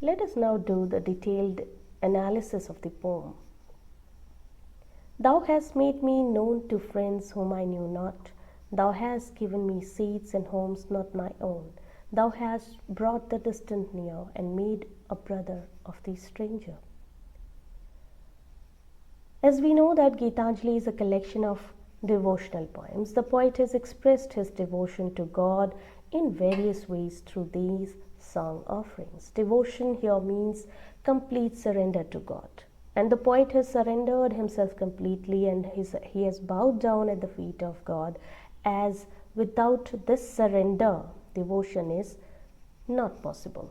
Let us now do the detailed analysis of the poem. Thou hast made me known to friends whom I knew not. Thou hast given me seats and homes not my own. Thou hast brought the distant near and made a brother of the stranger. As we know that Gitanjali is a collection of devotional poems, the poet has expressed his devotion to God in various ways through these song offerings. Devotion here means complete surrender to God. And the poet has surrendered himself completely, and he has bowed down at the feet of God, as without this surrender, devotion is not possible.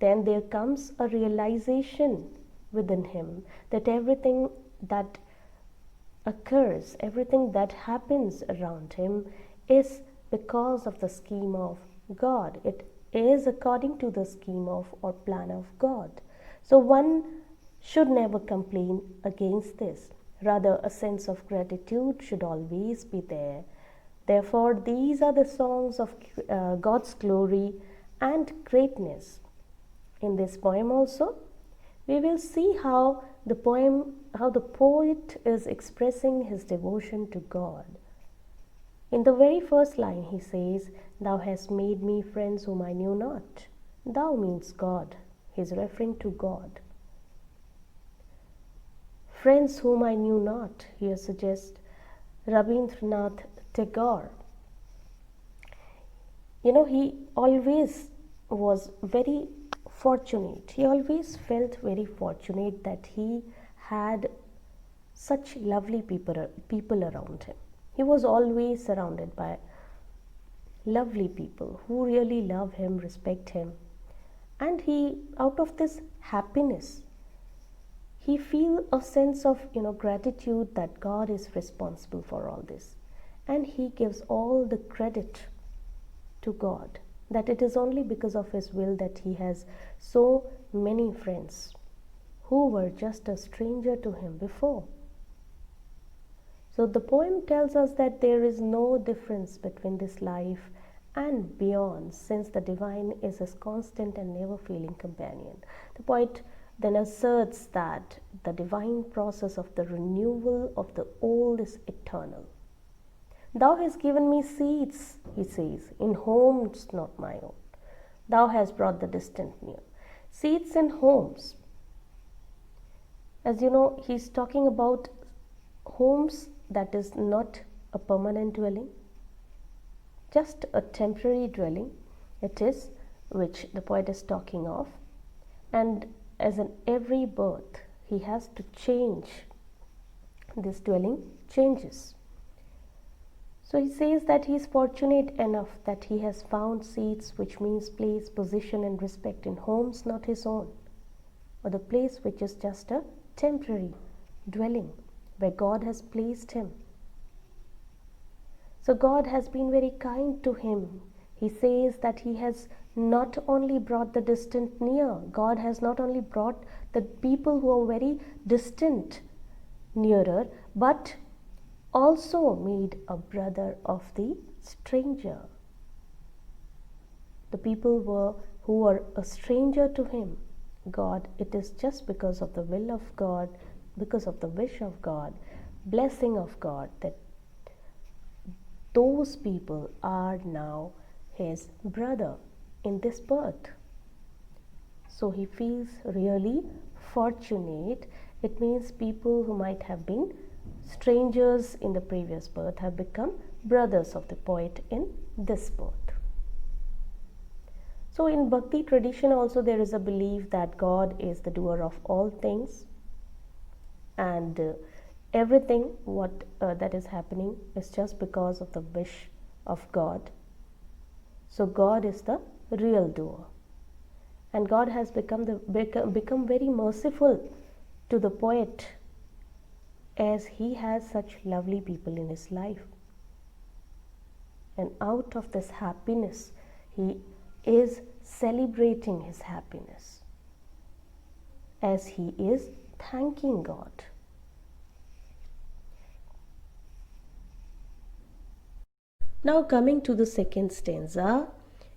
Then there comes a realization within him that everything that occurs, everything that happens around him is because of the scheme of God. It is according to the scheme of or plan of God. So one should never complain against this. Rather, a sense of gratitude should always be there. Therefore, these are the songs of God's glory and greatness. In this poem also, we will see how the poet is expressing his devotion to God. In the very first line, he says, "Thou hast made me friends whom I knew not." Thou means God. He is referring to God. Friends whom I knew not, here suggests Rabindranath Tagore. He always was very fortunate. He always felt very fortunate that he had such lovely people around him. He was always surrounded by lovely people who really love him, respect him. And he, out of this happiness, he feels a sense of gratitude that God is responsible for all this. And he gives all the credit to God, that it is only because of his will that he has so many friends who were just a stranger to him before. So the poem tells us that there is no difference between this life and beyond, since the divine is his constant and never failing companion. The poet then asserts that the divine process of the renewal of the old is eternal. Thou hast given me seats, he says, in homes not my own. Thou hast brought the distant near. Seats and homes. As you know, he's talking about homes that is not a permanent dwelling, just a temporary dwelling it is, which the poet is talking of. And as in every birth, he has to change. This dwelling changes. So he says that he is fortunate enough that he has found seats, which means place, position and respect, in homes not his own, or the place which is just a temporary dwelling where God has placed him. So God has been very kind to him. He says that he has not only brought the distant near, God has not only brought the people who are very distant nearer, but also made a brother of the stranger. The people who were a stranger to him, God, it is just because of the will of God, because of the wish of God, blessing of God, that those people are now his brother in this birth. So he feels really fortunate. It means people who might have been strangers in the previous birth have become brothers of the poet in this birth. So in Bhakti tradition also there is a belief that God is the doer of all things, and everything what that is happening is just because of the wish of God. So God is the real doer, and God has become very merciful to the poet, as he has such lovely people in his life. And out of this happiness, he is celebrating his happiness as he is thanking God. Now coming to the second stanza,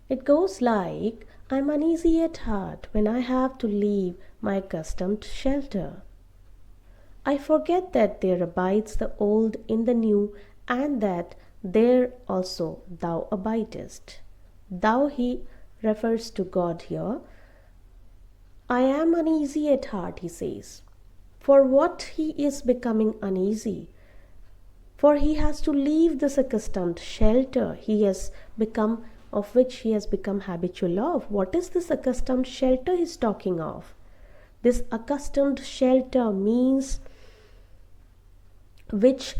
it goes like, I'm uneasy at heart when I have to leave my accustomed shelter. I forget that there abides the old in the new, and that there also thou abidest. Thou, he refers to God here. I am uneasy at heart, he says. For what he is becoming uneasy? For he has to leave this accustomed shelter of which he has become habitual of. What is this accustomed shelter he's talking of? This accustomed shelter means which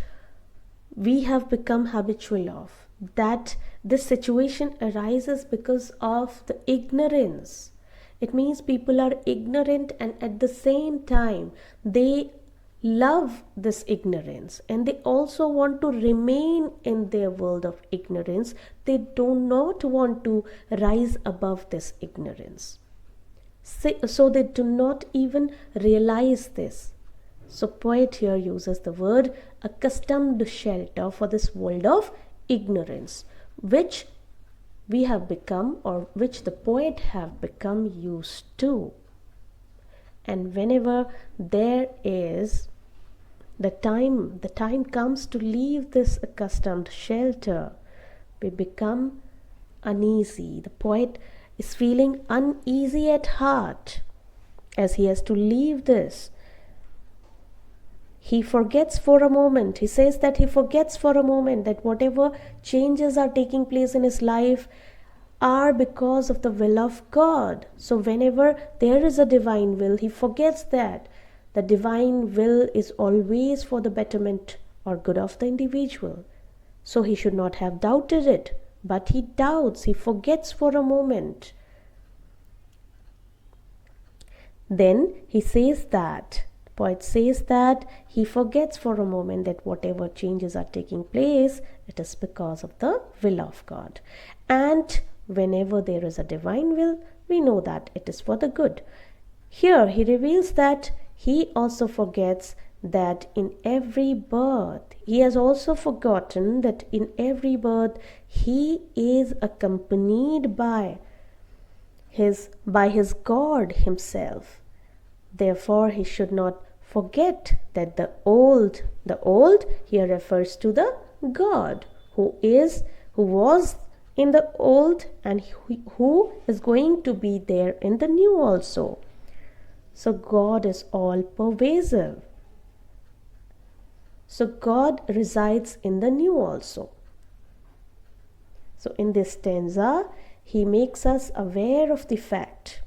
we have become habitual of. That this situation arises because of the ignorance. It means people are ignorant, and at the same time they love this ignorance, and they also want to remain in their world of ignorance. They do not want to rise above this ignorance. So they do not even realize this. So poet here uses the word accustomed shelter for this world of ignorance, which we have become, or which the poet have become used to. And whenever there is the time comes to leave this accustomed shelter, we become uneasy. The poet is feeling uneasy at heart as he has to leave this. He forgets for a moment. He says that he forgets for a moment that whatever changes are taking place in his life are because of the will of God. So whenever there is a divine will, he forgets that the divine will is always for the betterment or good of the individual. So he should not have doubted it, but he doubts, he forgets for a moment. Then he says that, the poet says that he forgets for a moment that whatever changes are taking place, it is because of the will of God. And whenever there is a divine will, we know that it is for the good. Here he reveals that he also forgets that in every birth, he has also forgotten that in every birth he is accompanied by his God himself. Therefore he should not forget that the old here refers to the God who was in the old, and who is going to be there in the new also. So God is all pervasive. So God resides in the new also. So in this stanza, he makes us aware of the fact.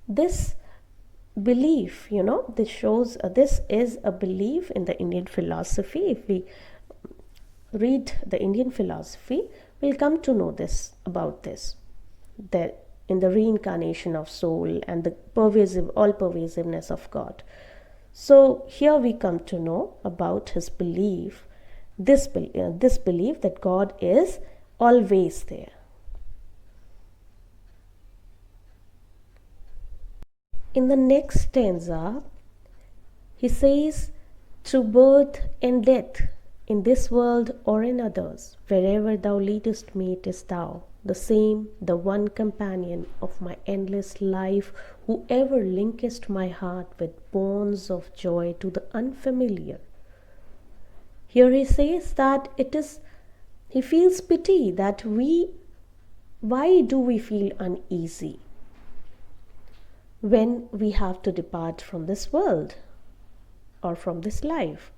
This belief, this shows this is a belief in the Indian philosophy. If we read the Indian philosophy, we'll come to know about this, that in the reincarnation of soul and the all pervasiveness of God. So here we come to know about his belief, this belief that God is always there. In the next stanza, he says, through birth and death, in this world or in others, wherever thou leadest me, it is thou, the same, the one companion of my endless life, who ever linkest my heart with bonds of joy to the unfamiliar. Here he says that he feels pity that why do we feel uneasy when we have to depart from this world or from this life?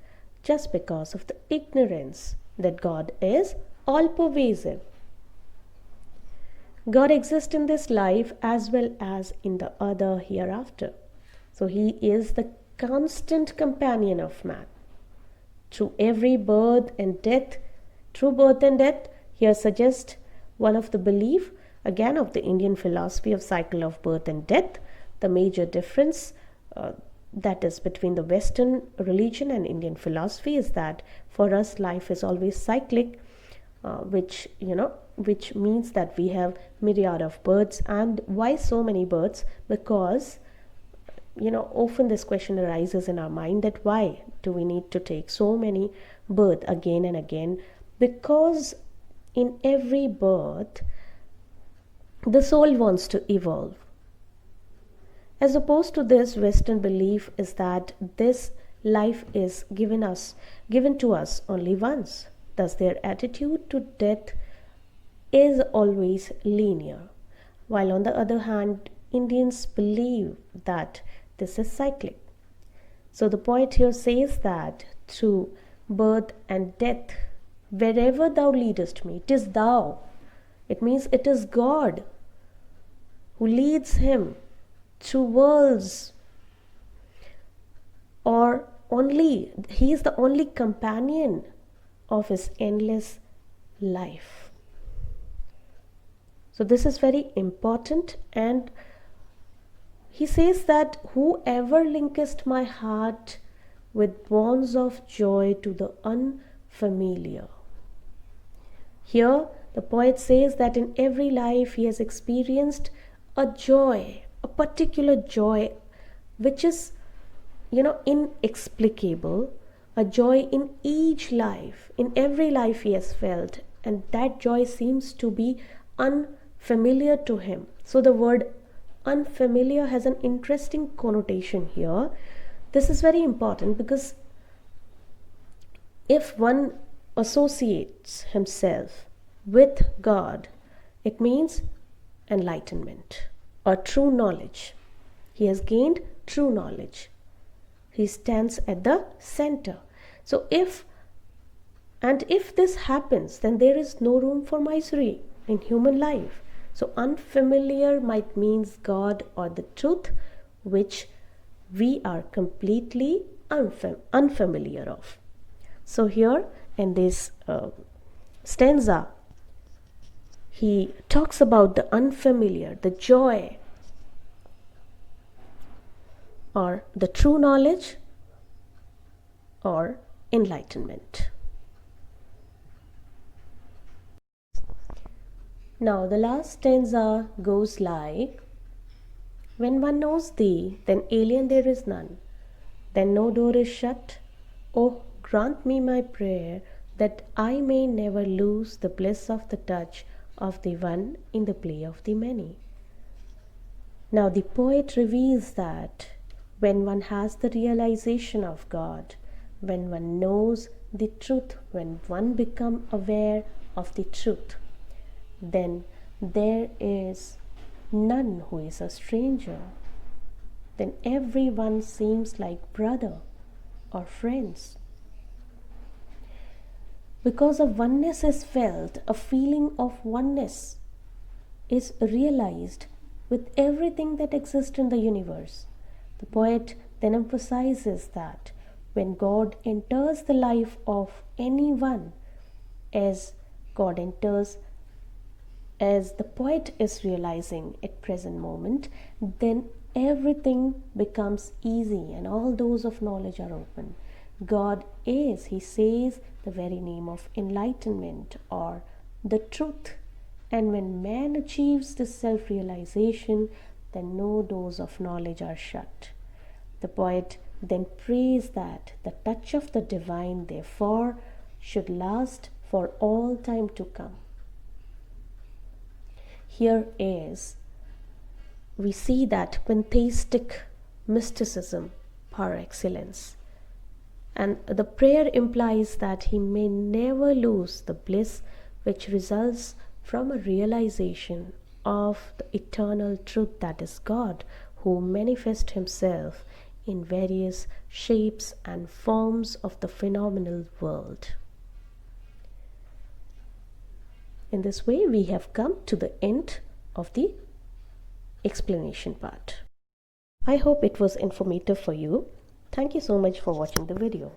Just because of the ignorance that God is all pervasive. God exists in this life as well as in the other hereafter. So he is the constant companion of man. Through every birth and death, here suggests one of the belief, again, of the Indian philosophy of cycle of birth and death. The major difference that is between the Western religion and Indian philosophy is that for us life is always cyclic, which means that we have myriad of births. And why so many births? Because often this question arises in our mind, that why do we need to take so many births again and again? Because in every birth the soul wants to evolve. As opposed to this, Western belief is that this life is given to us only once. Thus, their attitude to death is always linear. While on the other hand, Indians believe that this is cyclic. So the poet here says that through birth and death, wherever thou leadest me, it is thou. It means it is God who leads him through worlds, or he is the only companion of his endless life. So this is very important, and he says that whoever linkest my heart with bonds of joy to the unfamiliar. Here the poet says that in every life he has experienced a joy, a particular joy which is inexplicable, a joy in each life, in every life he has felt, and that joy seems to be unfamiliar to him. So the word unfamiliar has an interesting connotation here. This is very important because if one associates himself with God, it means enlightenment or true knowledge. He has gained true knowledge. He stands at the center. So if this happens, then there is no room for misery in human life. So unfamiliar might means God or the truth which we are completely unfamiliar of. So here in this stanza, he talks about the unfamiliar, the joy, or the true knowledge, or enlightenment. Now the last stanza goes like, when one knows thee, then alien there is none, then no door is shut. Oh, grant me my prayer, that I may never lose the bliss of the touch of the one in the play of the many. Now the poet reveals that when one has the realization of God, when one knows the truth, when one becomes aware of the truth, then there is none who is a stranger. Then everyone seems like brother or friends. Because of oneness is felt, a feeling of oneness is realized with everything that exists in the universe. The poet then emphasizes that when God enters the life of anyone, as God enters, as the poet is realizing at present moment, then everything becomes easy and all doors of knowledge are open. God is, he says, the very name of enlightenment or the truth. And when man achieves this self-realization, then no doors of knowledge are shut. The poet then prays that the touch of the divine, therefore, should last for all time to come. Here we see that pantheistic mysticism par excellence. And the prayer implies that he may never lose the bliss which results from a realization of the eternal truth, that is God, who manifests himself in various shapes and forms of the phenomenal world. In this way, we have come to the end of the explanation part. I hope it was informative for you. Thank you so much for watching the video.